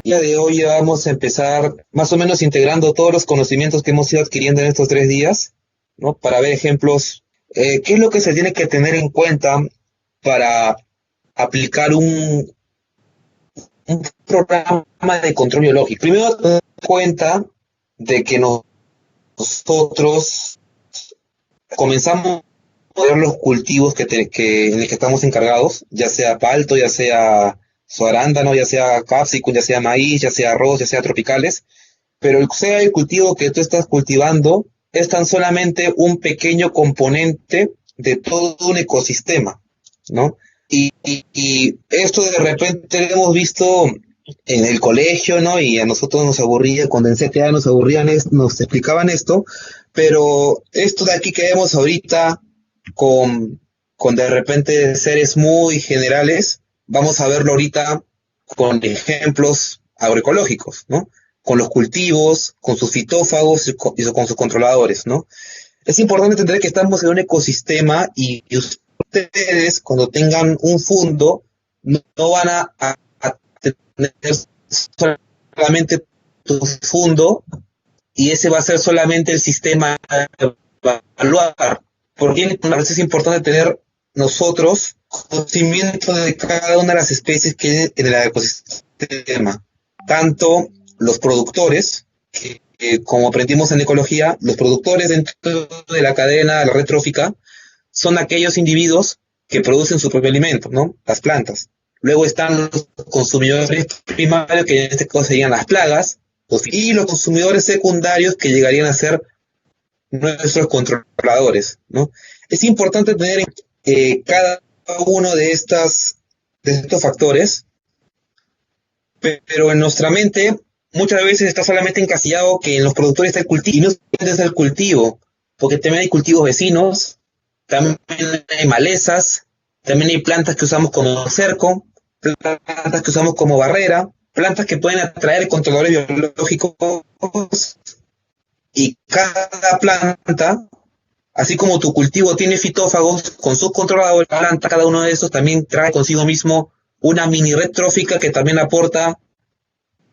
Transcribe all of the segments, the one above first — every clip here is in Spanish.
día de hoy ya vamos a empezar más o menos integrando todos los conocimientos que hemos ido adquiriendo en estos 3 días, ¿no? Para ver ejemplos. ¿Qué es lo que se tiene que tener en cuenta para aplicar un programa de control biológico? Primero, tener en cuenta de que nosotros comenzamos a ver los cultivos en los que estamos encargados, ya sea palto, ya sea su arándano, ya sea capsicum, ya sea maíz, ya sea arroz, ya sea tropicales, pero sea el cultivo que tú estás cultivando es tan solamente un pequeño componente de todo un ecosistema, ¿no? Y esto de repente lo hemos visto en el colegio, ¿no? Y a nosotros nos aburría, cuando en CTA nos explicaban esto, pero esto de aquí que vemos ahorita con, con de repente seres muy generales, vamos a verlo ahorita con ejemplos agroecológicos, ¿no? Con los cultivos, con sus fitófagos con sus controladores, ¿no? Es importante entender que estamos en un ecosistema y ustedes cuando tengan un fundo no van a tener solamente tu fundo y ese va a ser solamente el sistema de evaluar. Porque a veces es importante tener nosotros conocimiento de cada una de las especies que hay en el ecosistema. Tanto los productores, como aprendimos en ecología, los productores dentro de la cadena, la red trófica, son aquellos individuos que producen su propio alimento, ¿no? Las plantas. Luego están los consumidores primarios, que en este caso serían las plagas, y los consumidores secundarios, que llegarían a ser nuestros controladores, ¿no? Es importante tener cada uno de estos factores, pero en nuestra mente muchas veces está solamente encasillado que en los productores está el cultivo, y no solamente es el cultivo, porque también hay cultivos vecinos, también hay malezas, también hay plantas que usamos como cerco, plantas que usamos como barrera, plantas que pueden atraer controladores biológicos, y cada planta, así como tu cultivo tiene fitófagos con sus controladores, cada uno de esos también trae consigo mismo una mini red trófica que también aporta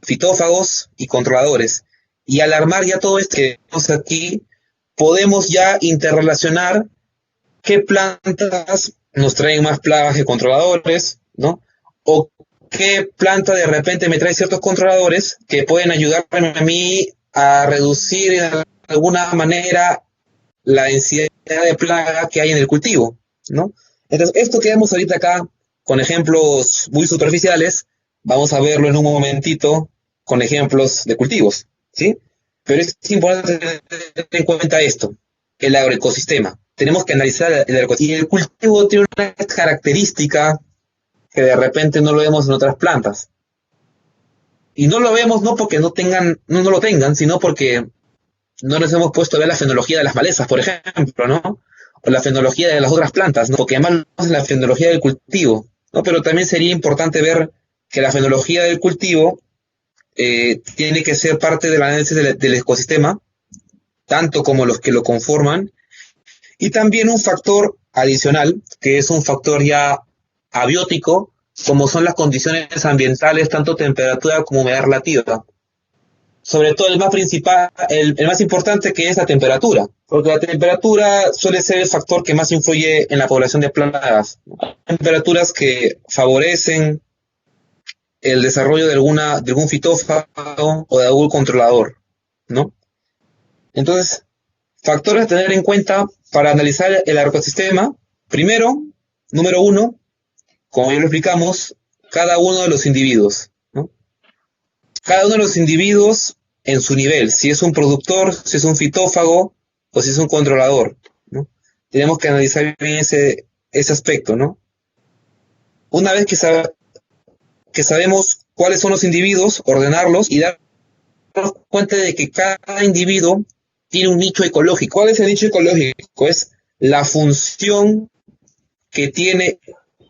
fitófagos y controladores. Y al armar ya todo esto que tenemos aquí, podemos ya interrelacionar qué plantas nos traen más plagas que controladores, ¿no? O qué planta de repente me trae ciertos controladores que pueden ayudarme a mí a reducir de alguna manera la densidad de plaga que hay en el cultivo, ¿no? Entonces, esto que vemos ahorita acá, con ejemplos muy superficiales, vamos a verlo en un momentito con ejemplos de cultivos, ¿sí? Pero es importante tener en cuenta esto, el agroecosistema. Tenemos que analizar el agroecosistema. Y el cultivo tiene una característica que de repente no lo vemos en otras plantas. Y no lo vemos no porque no lo tengan, sino porque no nos hemos puesto a ver la fenología de las malezas, por ejemplo, ¿no? O la fenología de las otras plantas, ¿no? Porque además es la fenología del cultivo, ¿no? Pero también sería importante ver que la fenología del cultivo tiene que ser parte del análisis del ecosistema, tanto como los que lo conforman, y también un factor adicional, que es un factor ya abiótico, como son las condiciones ambientales, tanto temperatura como humedad relativa. Sobre todo el más importante, que es la temperatura, porque la temperatura suele ser el factor que más influye en la población de plagas. Temperaturas que favorecen el desarrollo de algún fitófago o de algún controlador, ¿no? Entonces, factores a tener en cuenta para analizar el ecosistema. Primero, número uno, como ya lo explicamos, cada uno de los individuos, ¿no? Cada uno de los individuos en su nivel, si es un productor, si es un fitófago o si es un controlador, ¿no? Tenemos que analizar bien ese aspecto, ¿no? Una vez que sabemos cuáles son los individuos, ordenarlos y darnos cuenta de que cada individuo tiene un nicho ecológico. ¿Cuál es el nicho ecológico? Es la función que tiene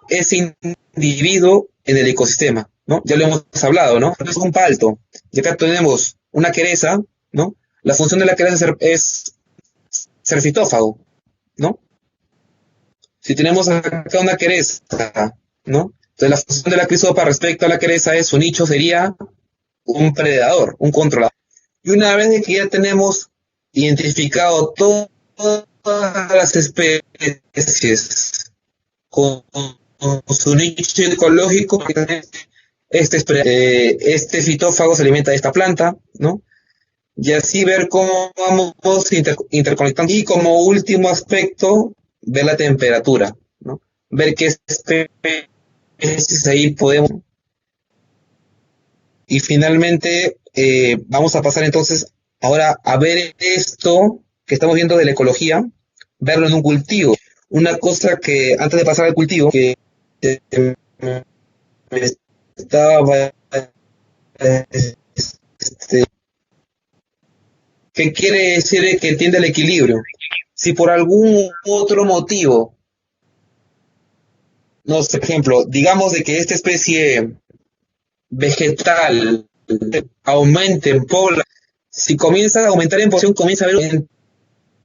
ese individuo en el ecosistema, ¿no? Ya lo hemos hablado, ¿no? Es un palto. Y acá tenemos una quereza, ¿no? La función de la quereza es ser fitófago, ¿no? Si tenemos acá una quereza, ¿no? Entonces la función de la crisopa respecto a la quereza es, su nicho sería un predador, un controlador. Y una vez que ya tenemos identificado todas las especies con su nicho ecológico, este fitófago se alimenta de esta planta, ¿no? Y así ver cómo vamos interconectando. Y como último aspecto, ver la temperatura, ¿no? Ver qué especies ahí podemos. Y finalmente, vamos a pasar entonces ahora a ver esto que estamos viendo de la ecología, verlo en un cultivo. Una cosa que antes de pasar al cultivo, que me estaba este, ¿qué quiere decir que entiende el equilibrio? Si por algún otro motivo, no sé, por ejemplo, digamos de que esta especie vegetal aumente en población, si comienza a aumentar en población, comienza a haber en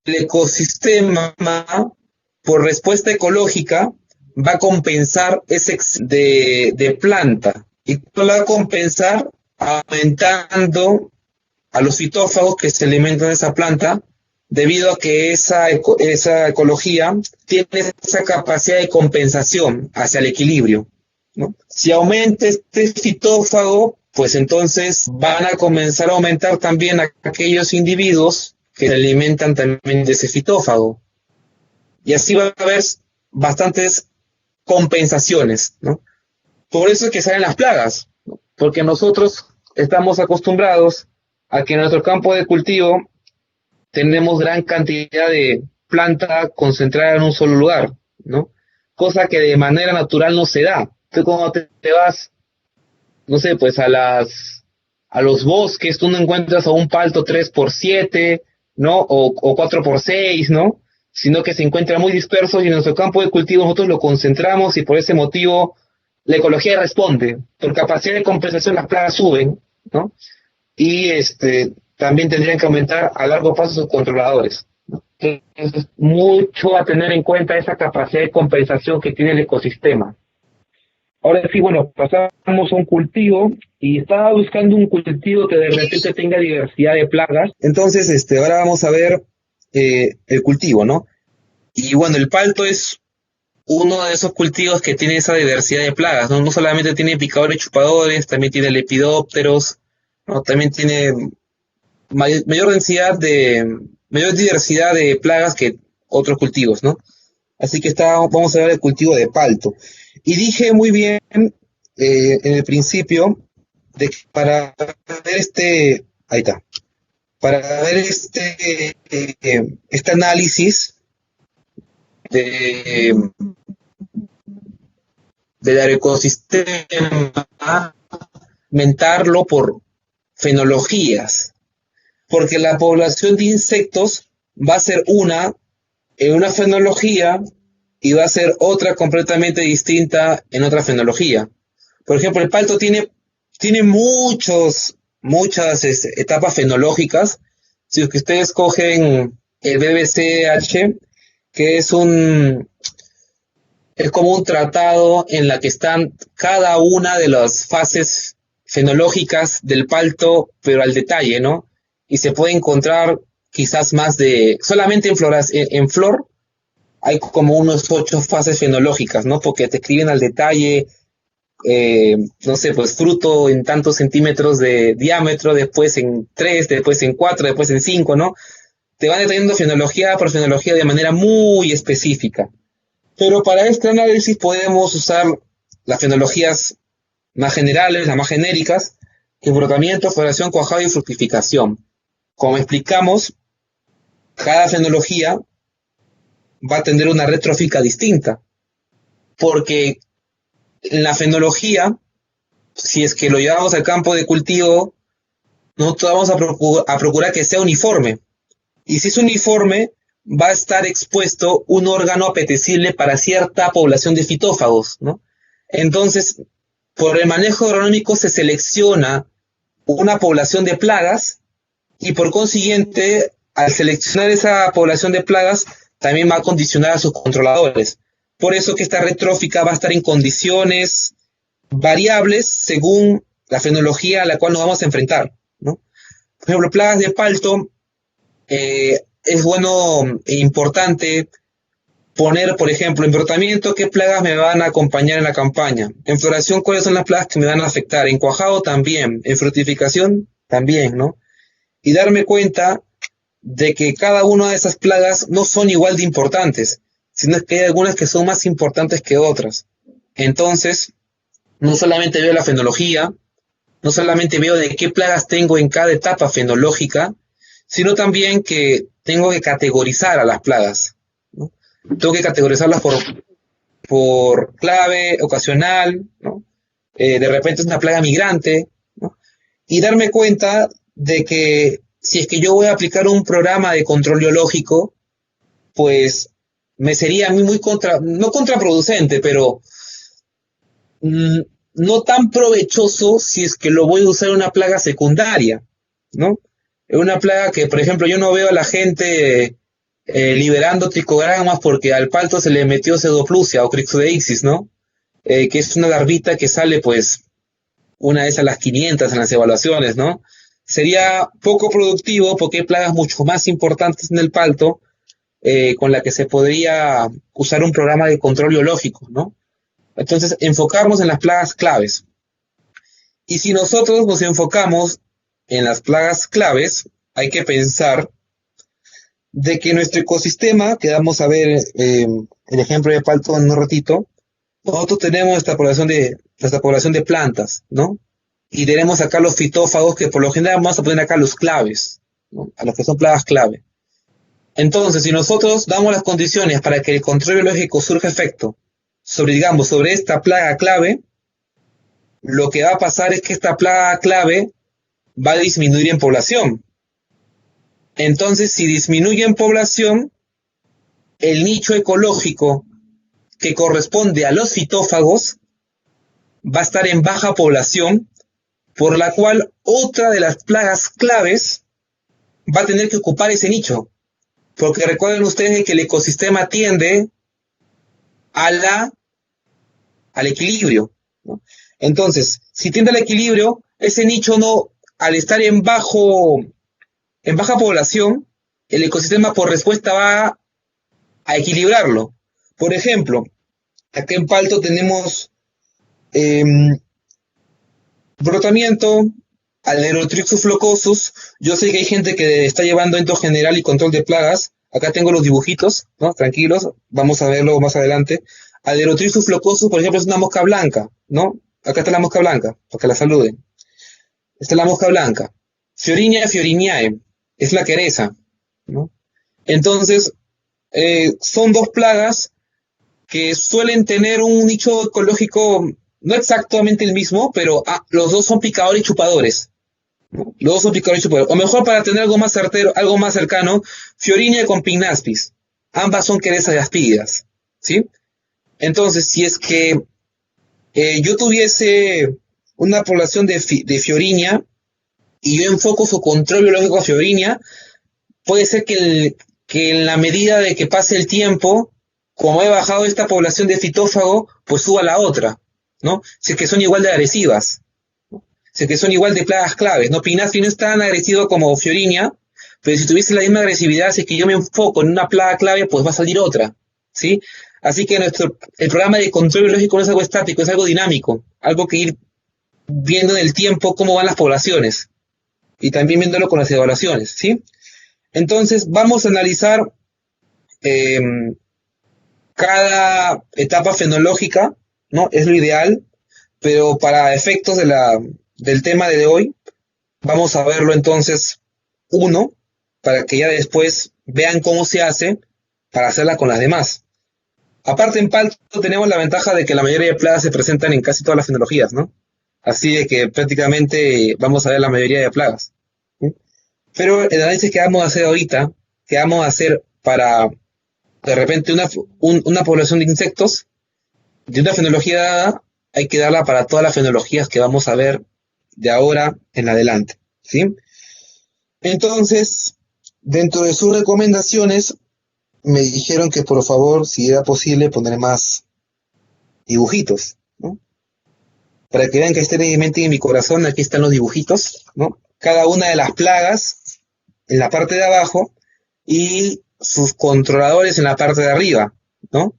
el ecosistema, por respuesta ecológica, va a compensar ese de planta y lo va a compensar aumentando a los fitófagos que se alimentan de esa planta, debido a que esa ecología tiene esa capacidad de compensación hacia el equilibrio, ¿no? Si aumenta este fitófago, pues entonces van a comenzar a aumentar también aquellos individuos que se alimentan también de ese fitófago. Y así va a haber bastantes compensaciones, ¿no? Por eso es que salen las plagas, ¿no? Porque nosotros estamos acostumbrados a que en nuestro campo de cultivo tenemos gran cantidad de planta concentrada en un solo lugar, ¿no? Cosa que de manera natural no se da. Tú cuando te vas, no sé, pues a los bosques, tú no encuentras a un palto 3x7, ¿no? O 4x6, ¿no? Sino que se encuentra muy disperso y en nuestro campo de cultivo nosotros lo concentramos y por ese motivo la ecología responde. Por capacidad de compensación las plagas suben, ¿no? Y también tendrían que aumentar a largo plazo sus controladores, ¿no? Entonces, mucho a tener en cuenta esa capacidad de compensación que tiene el ecosistema. Ahora sí, bueno, pasamos a un cultivo y estaba buscando un cultivo que de repente tenga diversidad de plagas. Entonces, ahora vamos a ver el cultivo, ¿no? Y bueno, el palto es uno de esos cultivos que tiene esa diversidad de plagas, ¿no? No solamente tiene picadores chupadores, también tiene lepidópteros, ¿no? También tiene mayor diversidad de plagas que otros cultivos, ¿no? Así que vamos a ver el cultivo de palto. Y dije muy bien en el principio de que para ver ahí está, para ver este análisis de, del ecosistema, aumentarlo por fenologías, porque la población de insectos va a ser en una fenología y va a ser otra completamente distinta en otra fenología. Por ejemplo, el palto tiene muchas etapas fenológicas. Si ustedes cogen el BBCH, que es como un tratado en la que están cada una de las fases fenológicas del palto, pero al detalle, ¿no? Y se puede encontrar quizás más solamente en flor hay como unos 8 fases fenológicas, ¿no? Porque te escriben al detalle, no sé, pues fruto en tantos centímetros de diámetro, después en 3, después en 4, después en 5, ¿no? Te van detallando fenología por fenología de manera muy específica. Pero para este análisis podemos usar las fenologías más generales, las más genéricas, que brotamiento, floración, cuajado y fructificación. Como explicamos, cada fenología va a tener una retrófica distinta, porque en la fenología, si es que lo llevamos al campo de cultivo, nosotros vamos a procurar que sea uniforme, y si es uniforme, va a estar expuesto un órgano apetecible para cierta población de fitófagos, ¿no? Entonces, por el manejo agronómico se selecciona una población de plagas y por consiguiente, al seleccionar esa población de plagas, también va a condicionar a sus controladores. Por eso que esta retrófica va a estar en condiciones variables según la fenología a la cual nos vamos a enfrentar, ¿no? Por ejemplo, plagas de palto, es bueno e importante poner, por ejemplo, en brotamiento, qué plagas me van a acompañar en la campaña. En floración, cuáles son las plagas que me van a afectar. En cuajado también. En fructificación también, ¿no? Y darme cuenta de que cada una de esas plagas no son igual de importantes, sino que hay algunas que son más importantes que otras. Entonces, no solamente veo la fenología, no solamente veo de qué plagas tengo en cada etapa fenológica, sino también que tengo que categorizar a las plagas, ¿no? Tengo que categorizarlas por clave, ocasional, ¿no? De repente es una plaga migrante, ¿no? Y darme cuenta de que si es que yo voy a aplicar un programa de control biológico, pues me sería a mí no contraproducente, pero mmm, no tan provechoso si es que lo voy a usar en una plaga secundaria, ¿no? Es una plaga que, por ejemplo, yo no veo a la gente liberando tricogramas porque al palto se le metió pseudoplusia o crixodeixis, ¿no? Que es una larvita que sale, pues, una vez a las 500 en las evaluaciones, ¿no? Sería poco productivo porque hay plagas mucho más importantes en el palto con la que se podría usar un programa de control biológico, ¿no? Entonces, enfocarnos en las plagas claves. Y si nosotros nos enfocamos en las plagas claves, hay que pensar de que nuestro ecosistema, que vamos a ver el ejemplo de palto en un ratito, nosotros tenemos nuestra población de plantas, ¿no? Y tenemos acá los fitófagos, que por lo general vamos a poner acá los claves, ¿no? A los que son plagas clave. Entonces, si nosotros damos las condiciones para que el control biológico surja efecto sobre esta plaga clave, lo que va a pasar es que esta plaga clave va a disminuir en población. Entonces, si disminuye en población, el nicho ecológico que corresponde a los fitófagos va a estar en baja población, por la cual otra de las plagas claves va a tener que ocupar ese nicho. Porque recuerden ustedes que el ecosistema tiende al equilibrio, ¿no? Entonces, si tiende al equilibrio, ese nicho no, al estar en baja población, el ecosistema por respuesta va a equilibrarlo. Por ejemplo, acá en Palto tenemos eh, brotamiento, Alerotrixus flocosus. Yo sé que hay gente que está llevando ento general y control de plagas. Acá tengo los dibujitos, ¿no? Tranquilos, vamos a verlo más adelante. Alerotrixus flocosus, por ejemplo, es una mosca blanca, ¿no? Acá está la mosca blanca, para que la saluden. Esta es la mosca blanca. Fiorinia fioriniae, es la quereza, ¿no? Entonces, son dos plagas que suelen tener un nicho ecológico no exactamente el mismo, pero los dos son picadores y chupadores, ¿no? Los dos son picadores y chupadores. O mejor, para tener algo más certero, algo más cercano, Fiorinia con Pignaspis. Ambas son querezas de aspídidas, ¿sí? Entonces, si es que yo tuviese una población de Fiorinia y yo enfoco su control biológico a Fiorinia, puede ser que en la medida de que pase el tiempo, como he bajado esta población de fitófago, pues suba la otra, ¿no? Si es que son igual de agresivas, ¿no? Si es que son igual de plagas claves, ¿no? Pinastri no es tan agresivo como Fiorinia, pero si tuviese la misma agresividad, si es que yo me enfoco en una plaga clave, pues va a salir otra, ¿sí? Así que el programa de control biológico no es algo estático, es algo dinámico, algo que ir viendo en el tiempo cómo van las poblaciones y también viéndolo con las evaluaciones, ¿sí? Entonces, vamos a analizar eh, cada etapa fenológica, ¿no? Es lo ideal, pero para efectos del tema de hoy, vamos a verlo entonces uno, para que ya después vean cómo se hace para hacerla con las demás. Aparte, en Palto tenemos la ventaja de que la mayoría de plagas se presentan en casi todas las fenologías, ¿no? Así de que prácticamente vamos a ver la mayoría de plagas, ¿sí? Pero el análisis que vamos a hacer ahorita, que vamos a hacer para de repente una población de insectos, de una fenología dada, hay que darla para todas las fenologías que vamos a ver de ahora en adelante, ¿sí? Entonces, dentro de sus recomendaciones, me dijeron que por favor, si era posible, poner más dibujitos, ¿no? para que vean que estén en mi mente y en mi corazón, aquí están los dibujitos, ¿no? Cada una de las plagas en la parte de abajo y sus controladores en la parte de arriba, ¿no?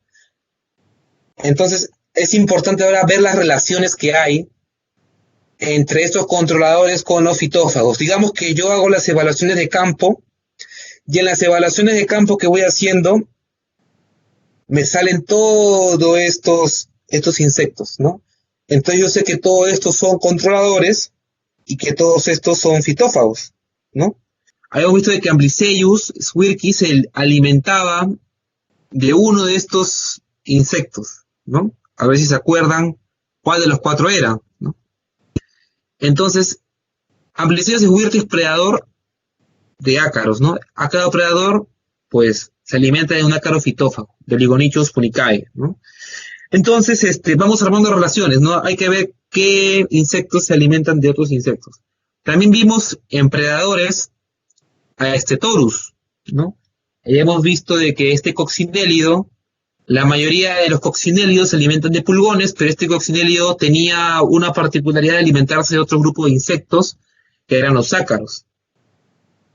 Entonces, es importante ahora ver las relaciones que hay entre estos controladores con los fitófagos. Digamos que yo hago las evaluaciones de campo y en las evaluaciones de campo que voy haciendo me salen todos estos insectos, ¿no? Entonces yo sé que todos estos son controladores y que todos estos son fitófagos, ¿no? Habíamos visto de que Amblyseius swirkii se alimentaba de uno de estos insectos, ¿no? A ver si se acuerdan cuál de los cuatro era, ¿no? Entonces, Amblyseius swirkii es predador de ácaros, ¿no? Ácaro predador, pues, se alimenta de un ácaro fitófago, de Ligonichus punicae, ¿no? Entonces, vamos armando relaciones, ¿no? Hay que ver qué insectos se alimentan de otros insectos. También vimos en predadores a Torus, ¿no? Y hemos visto de que este coccinélido, la mayoría de los coccinélidos se alimentan de pulgones, pero este coccinélido tenía una particularidad de alimentarse de otro grupo de insectos, que eran los ácaros.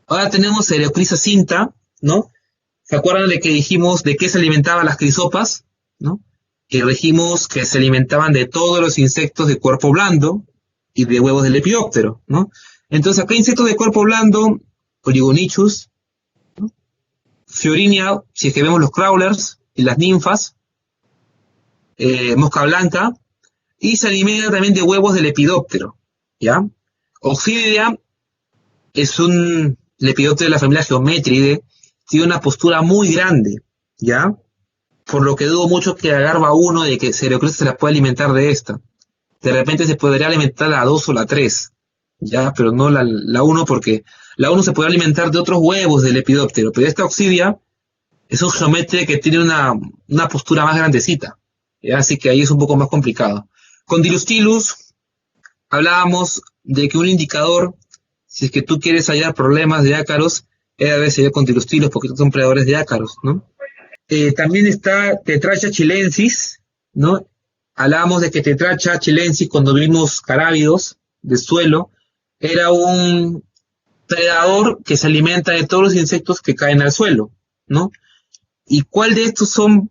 Ahora tenemos Eleoclisa cinta, ¿no? ¿Se acuerdan de que dijimos de qué se alimentaban las crisopas, ¿no? Que dijimos que se alimentaban de todos los insectos de cuerpo blando y de huevos del lepidóptero, ¿no? Entonces acá insectos de cuerpo blando, Oligonichus, ¿no? Fiorinia, si es que vemos los crawlers y las ninfas, mosca blanca, y se alimenta también de huevos del lepidóptero, ¿ya? Oxidia es un lepidóptero de la familia Geometridae, tiene una postura muy grande, ¿ya? Por lo que dudo mucho que la larva 1 de que Cereoclista se la pueda alimentar de esta. De repente se podría alimentar la 2 o la 3, ¿ya? Pero no la 1 porque la 1 se puede alimentar de otros huevos del lepidóptero, pero esta Oxidia es un Geometridae que tiene una postura más grandecita, ¿ya? Así que ahí es un poco más complicado. Con Dilustylus hablábamos de que un indicador, si es que tú quieres hallar problemas de ácaros, a veces con Dilustylus porque son predadores de ácaros, ¿no? También está Tetracha chilensis, ¿no? Hablábamos de que Tetracha chilensis, cuando vimos carábidos de suelo, era un predador que se alimenta de todos los insectos que caen al suelo, ¿no? ¿Y cuál de estos son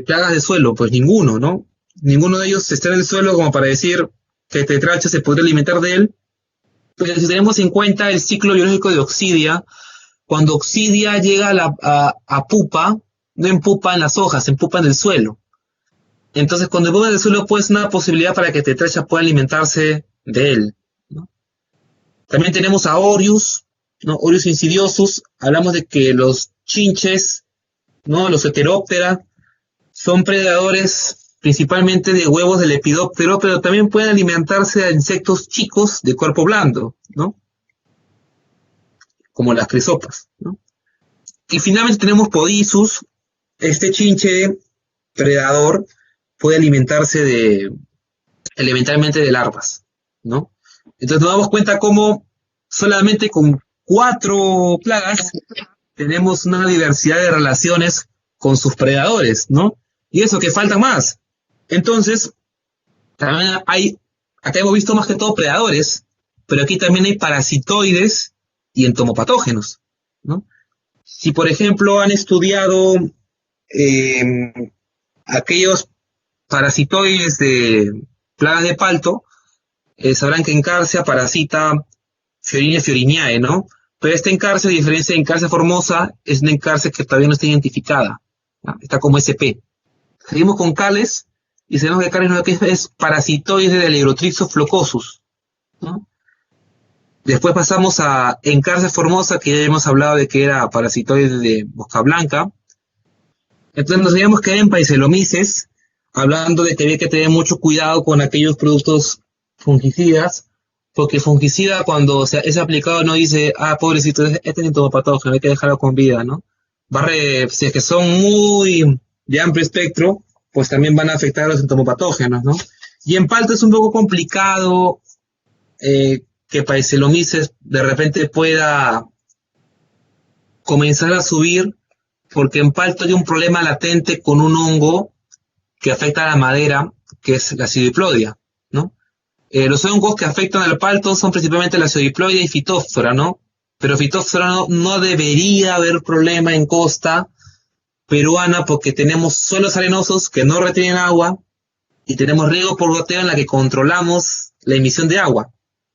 plagas de suelo? Pues ninguno, ¿no? Ninguno de ellos está en el suelo como para decir que Tetracha se podría alimentar de él. Pero si tenemos en cuenta el ciclo biológico de Oxidia, cuando Oxidia llega a pupa, no en pupa en las hojas, en pupa en el suelo. Entonces, cuando pupa en el suelo, pues una posibilidad para que Tetracha pueda alimentarse de él, ¿no? También tenemos a Orius, ¿no? Orius insidiosus. Hablamos de que los chinches, ¿no? Los Heteroptera, son predadores principalmente de huevos del lepidóptero, pero también pueden alimentarse de insectos chicos de cuerpo blando, ¿no? Como las crisopas, ¿no? Y finalmente tenemos Podisus. Este chinche predador puede alimentarse elementalmente de larvas, ¿no? Entonces nos damos cuenta cómo solamente con 4 plagas tenemos una diversidad de relaciones con sus predadores, ¿no? Y eso que falta más. Entonces, también acá hemos visto más que todo predadores, pero aquí también hay parasitoides y entomopatógenos, ¿no? Si, por ejemplo, han estudiado aquellos parasitoides de plagas de palto, sabrán que Encarsia parasita Fiorinia fioriniae, ¿no? Pero esta Encarsia, a diferencia de Encarsia formosa, es una Encarsia que todavía no está identificada, ¿no? Está como SP. Seguimos con Cales, y sabemos que Cales lo que es parasitoide del Eurotrixus flocosus, ¿no? Después pasamos a Encarsia formosa, que ya hemos hablado de que era parasitoide de mosca blanca. Entonces nos habíamos quedado en Paeselomices, hablando de que había que tener mucho cuidado con aquellos productos fungicidas, porque fungicida cuando es aplicado no dice, pobrecito, este es entomopatógeno, hay que dejarlo con vida, ¿no? Si es que son muy de amplio espectro, pues también van a afectar a los entomopatógenos, ¿no? Y en palto es un poco complicado que Paeselomices de repente pueda comenzar a subir, porque en palto hay un problema latente con un hongo que afecta a la madera, que es la Pseudiplodia, ¿no? Los hongos que afectan al palto son principalmente la Pseudiplodia y Phytophthora, ¿no? Pero Phytophthora no debería haber problema en costa peruana porque tenemos suelos arenosos que no retienen agua y tenemos riego por goteo en la que controlamos la emisión de agua,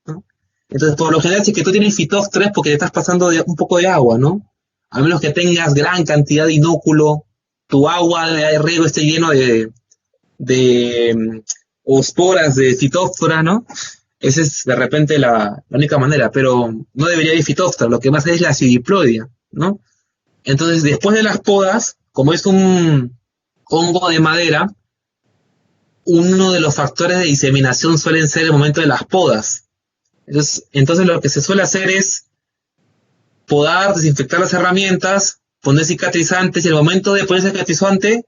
¿no? Entonces, por lo general, si es que tú tienes Phytophthora es porque te estás pasando un poco de agua, ¿no? A menos que tengas gran cantidad de inóculo, tu agua de riego esté lleno de esporas de Phytophthora, ¿no? Esa es de repente la única manera, pero no debería haber Phytophthora, lo que más es la Pseudiplodia, ¿no? Entonces, después de las podas, como es un hongo de madera, uno de los factores de diseminación suelen ser el momento de las podas. Entonces lo que se suele hacer es podar, desinfectar las herramientas, poner cicatrizantes y en el momento de poner cicatrizante,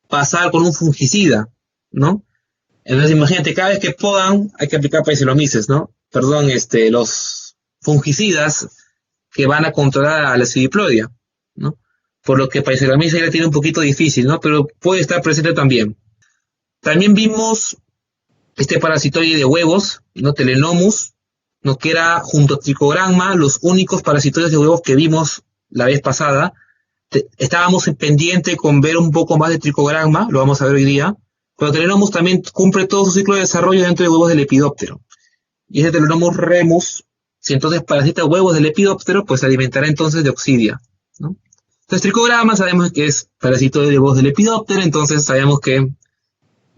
pasar con un fungicida, ¿no? Entonces imagínate, cada vez que podan hay que aplicar Paxilomyces, ¿no? Perdón, los fungicidas que van a controlar a la Pseudiplodia, ¿no? Por lo que Paxilomyces ya tiene un poquito difícil, ¿no? Pero puede estar presente también. También vimos este parasitoide de huevos, ¿no? Telenomus, ¿no? Que era junto a Trichogramma los únicos parasitoides de huevos que vimos la vez pasada. Estábamos pendientes con ver un poco más de Trichogramma, lo vamos a ver hoy día. Pero Telenomus también cumple todo su ciclo de desarrollo dentro de huevos del lepidóptero. Y ese Telenomus remus, si entonces parasita huevos del lepidóptero, pues se alimentará entonces de Oxidia, ¿no? Entonces Trichogramma sabemos que es parasitoide de huevos del lepidóptero, entonces sabemos que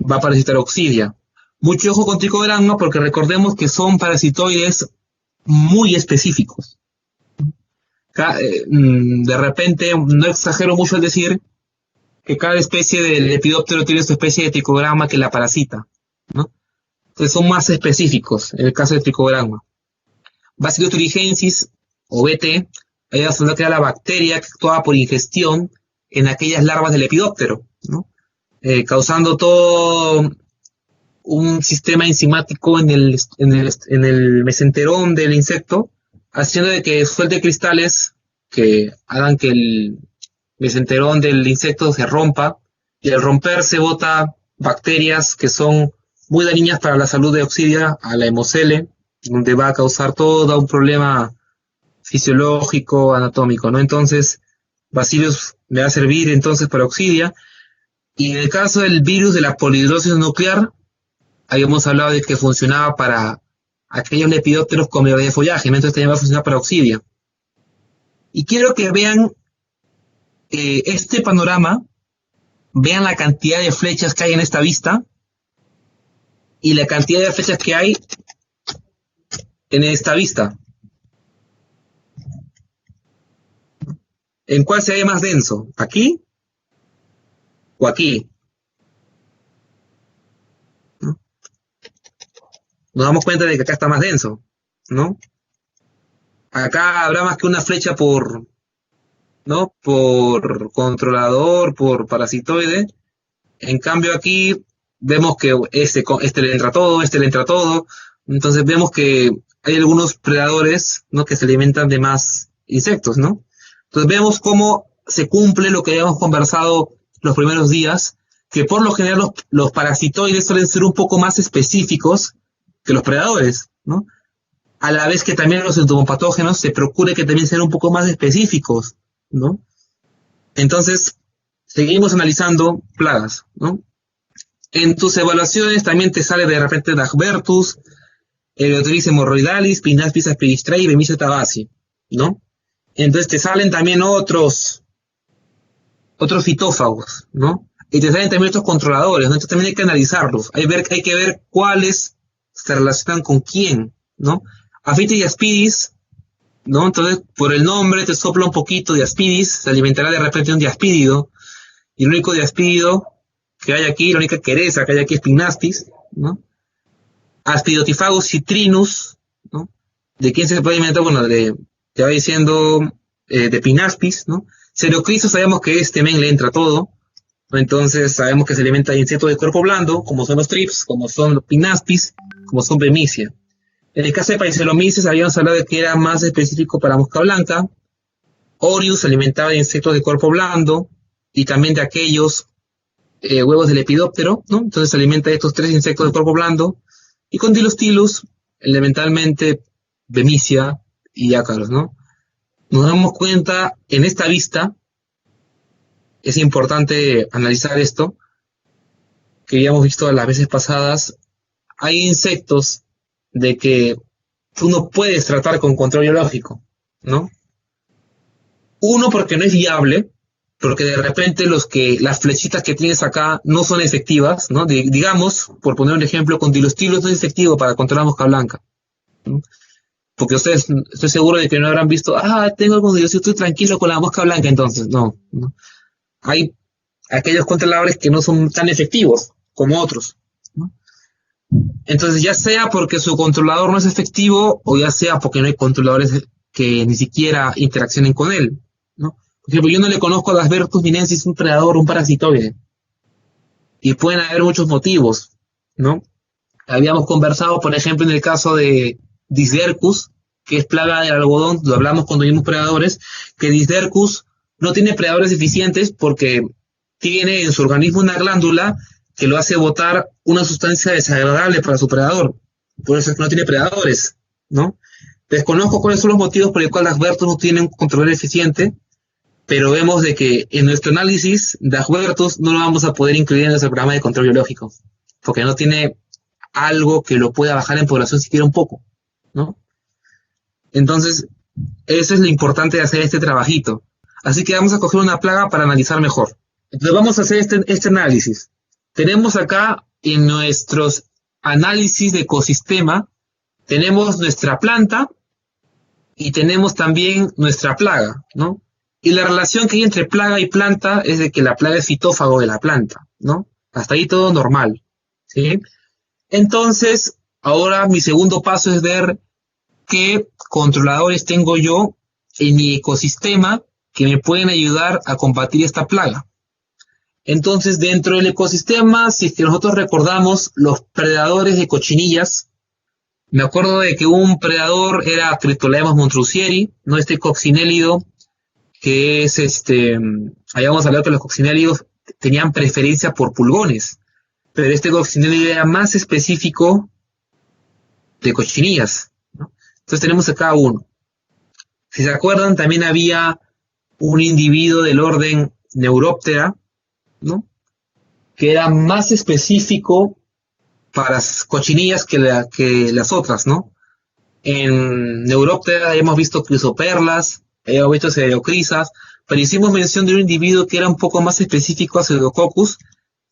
va a parasitar Oxidia. Mucho ojo con Trichogramma porque recordemos que son parasitoides muy específicos. De repente, no exagero mucho al decir que cada especie de lepidóptero tiene su especie de Trichogramma que la parasita, ¿no? Entonces son más específicos en el caso de Trichogramma. Bacillus thuringiensis, o BT, ahí vamos a hablar que era la bacteria que actuaba por ingestión en aquellas larvas del lepidóptero, ¿no? Causando todo un sistema enzimático en el mesenterón del insecto, haciendo de que suelte cristales que hagan que el mesenterón del insecto se rompa, y al romperse bota bacterias que son muy dañinas para la salud de Oxidia a la hemocele, donde va a causar todo un problema fisiológico, anatómico, ¿no? Entonces, Bacillus le va a servir entonces para Oxidia. Y en el caso del virus de la polidrosis nuclear, habíamos hablado de que funcionaba para aquellos lepidópteros con mayoría de follaje, ¿no? Entonces también va a funcionar para Oxidia. Y quiero que vean este panorama, vean la cantidad de flechas que hay en esta vista y la cantidad de flechas que hay en esta vista. ¿En cuál se ve más denso? ¿Aquí o aquí? ¿No? Nos damos cuenta de que acá está más denso, ¿no? Acá habrá más que una flecha ¿no? Por controlador, por parasitoide. En cambio aquí vemos que este le entra todo, este le entra todo. Entonces vemos que hay algunos predadores, ¿no? Que se alimentan de más insectos, ¿no? Entonces vemos cómo se cumple lo que habíamos conversado los primeros días, que por lo general los parasitoides suelen ser un poco más específicos que los predadores, ¿no? A la vez que también los entomopatógenos se procure que también sean un poco más específicos, ¿no? Entonces, seguimos analizando plagas, ¿no? En tus evaluaciones también te sale de repente Dagbertus, Eleuteris hemorroidalis, Pinaspis asperistrae y Bemisia tabaci, ¿no? Entonces te salen también otros fitófagos, ¿no? Y te salen también otros controladores, ¿no? Entonces también hay que analizarlos, hay que ver cuáles se relacionan con quién, ¿no? Aphitis y Aspidis, ¿no? Entonces, por el nombre te sopla un poquito de Aspidis, se alimentará de repente un diaspídido, y el único diaspídido que hay aquí, la única quereza que hay aquí es Pinaspis, ¿no? Aspidotyphagos citrinus, ¿no? ¿De quién se puede alimentar? Bueno, te va diciendo de Pinaspis, ¿no? Cerocriso sabemos que men le entra todo, ¿no? Entonces sabemos que se alimenta de insectos de cuerpo blando, como son los trips, como son los Pinaspis, como son Bemisia. En el caso de Paxilomyces habíamos hablado de que era más específico para mosca blanca. Orius se alimentaba de insectos de cuerpo blando y también de aquellos huevos del lepidóptero, ¿no? Entonces se alimenta de estos tres insectos de cuerpo blando, y con Dilostylus, elementalmente, Bemisia y ácaros, ¿no? Nos damos cuenta en esta vista, es importante analizar esto, que ya hemos visto las veces pasadas, hay insectos de que tú no puedes tratar con control biológico, ¿no? Uno, porque no es viable, porque de repente las flechitas que tienes acá no son efectivas, ¿no? Digamos, por poner un ejemplo, con Dilostylus no es efectivo para controlar mosca blanca, ¿no? Porque ustedes, estoy seguro de que no habrán visto, tengo algo de estoy tranquilo con la mosca blanca, entonces, no, no. Hay aquellos controladores que no son tan efectivos como otros, ¿no? Entonces, ya sea porque su controlador no es efectivo, o ya sea porque no hay controladores que ni siquiera interaccionen con él, ¿no? Por ejemplo, yo no le conozco a Aspertus minensis un predador, un parasitoide, y pueden haber muchos motivos, ¿no? Habíamos conversado, por ejemplo, en el caso de Dysdercus, que es plaga del algodón, lo hablamos cuando vimos predadores, que Dysdercus no tiene predadores eficientes porque tiene en su organismo una glándula que lo hace botar una sustancia desagradable para su predador. Por eso es que no tiene predadores, ¿no? Desconozco cuáles son los motivos por el cual Aspertus no tiene un control eficiente, pero vemos de que en nuestro análisis de Aspertus no lo vamos a poder incluir en nuestro programa de control biológico, porque no tiene algo que lo pueda bajar en población siquiera un poco, ¿no? Entonces, eso es lo importante de hacer este trabajito. Así que vamos a coger una plaga para analizar mejor. Entonces vamos a hacer este análisis. Tenemos acá en nuestros análisis de ecosistema, tenemos nuestra planta y tenemos también nuestra plaga, ¿no? Y la relación que hay entre plaga y planta es de que la plaga es fitófago de la planta, ¿no? Hasta ahí todo normal, ¿sí? Entonces, ahora mi segundo paso es ver qué controladores tengo yo en mi ecosistema que me pueden ayudar a combatir esta plaga. Entonces, dentro del ecosistema, si es que nosotros recordamos los predadores de cochinillas, me acuerdo de que un predador era Cryptolaemus montrosieri, no este coccinélido, que es habíamos hablado que los coccinélidos tenían preferencia por pulgones, pero este coccinélido era más específico de cochinillas, ¿no? Entonces tenemos acá uno. Si se acuerdan, también había un individuo del orden Neuroptera, ¿no? Que era más específico para cochinillas que las otras, ¿no? En Neuroptera hemos visto crisoperlas, hemos visto pseudocrisas, pero hicimos mención de un individuo que era un poco más específico a Pseudococcus,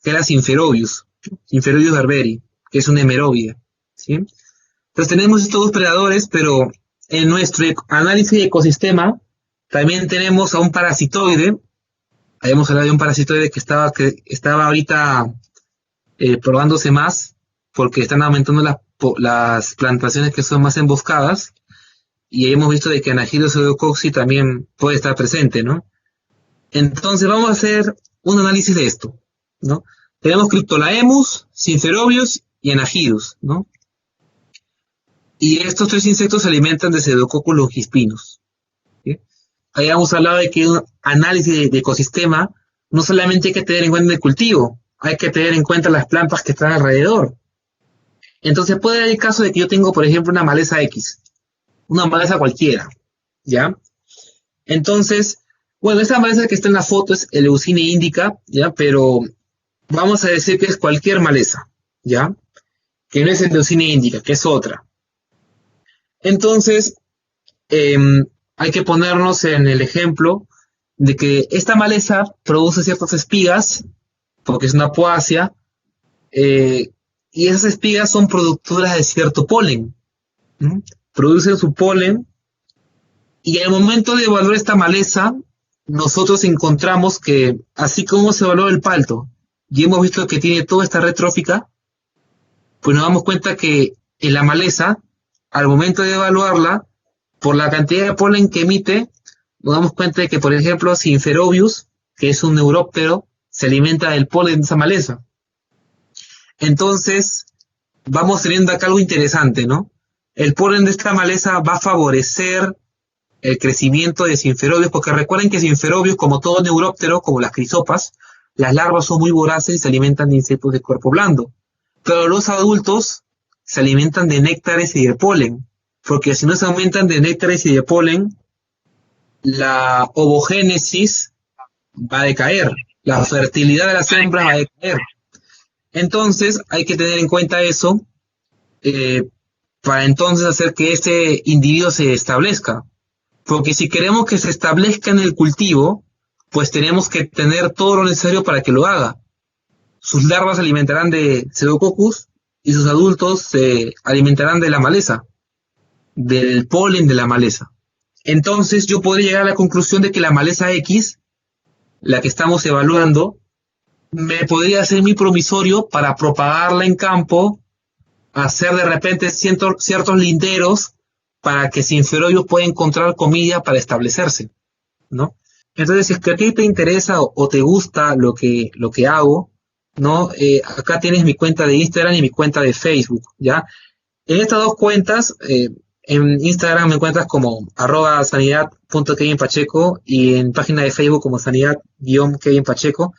que era Synferobius berberi, que es un hemerovide, ¿sí? Entonces tenemos estos dos predadores, pero en nuestro análisis de ecosistema también tenemos a un parasitoide. Habíamos hablado de un parasitoide que estaba ahorita probándose más, porque están aumentando las plantaciones que son más emboscadas, y hemos visto de que Anagyrus pseudococci también puede estar presente, ¿no? Entonces vamos a hacer un análisis de esto, ¿no? Tenemos Cryptolaemus, Synferobius y Anagyrus, ¿no? Y estos tres insectos se alimentan de Pseudococcus longispinus, ¿sí? Habíamos hablado de que un análisis de ecosistema no solamente hay que tener en cuenta el cultivo, hay que tener en cuenta las plantas que están alrededor. Entonces puede haber el caso de que yo tengo, por ejemplo, una maleza X, una maleza cualquiera, ¿ya? Entonces, bueno, esa maleza que está en la foto es Eleusinia indica, ¿ya? Pero vamos a decir que es cualquier maleza, ¿ya? Que no es Eleusinia indica, que es otra. Entonces, hay que ponernos en el ejemplo de que esta maleza produce ciertas espigas, porque es una poácea, y esas espigas son productoras de cierto polen, ¿no? Producen su polen, y al momento de evaluar esta maleza, nosotros encontramos que, así como se evaluó el palto, y hemos visto que tiene toda esta red trófica, pues nos damos cuenta que en la maleza, al momento de evaluarla, por la cantidad de polen que emite, nos damos cuenta de que, por ejemplo, Synferobius, que es un neuróptero, se alimenta del polen de esa maleza. Entonces, vamos teniendo acá algo interesante, ¿no? El polen de esta maleza va a favorecer el crecimiento de Synferobius, porque recuerden que Synferobius, como todo neuróptero, como las crisopas, las larvas son muy voraces y se alimentan de insectos de cuerpo blando. Pero los adultos se alimentan de néctares y de polen, porque si no se aumentan de néctares y de polen, la ovogénesis va a decaer, la fertilidad de las hembras va a decaer. Entonces hay que tener en cuenta eso para entonces hacer que ese individuo se establezca. Porque si queremos que se establezca en el cultivo, pues tenemos que tener todo lo necesario para que lo haga. Sus larvas se alimentarán de Pseudococcus y sus adultos se alimentarán de la maleza, del polen de la maleza. Entonces yo podría llegar a la conclusión de que la maleza X, la que estamos evaluando, me podría ser muy promisorio para propagarla en campo, hacer de repente ciertos linderos para que Synferoides pueda encontrar comida para establecerse, ¿no? Entonces, si es que a ti te interesa o te gusta lo que hago, ¿no? Acá tienes mi cuenta de Instagram y mi cuenta de Facebook, ¿ya? En estas dos cuentas, en Instagram me encuentras como @sanidad.kevinpacheco y en página de Facebook como sanidad-kevinpacheco.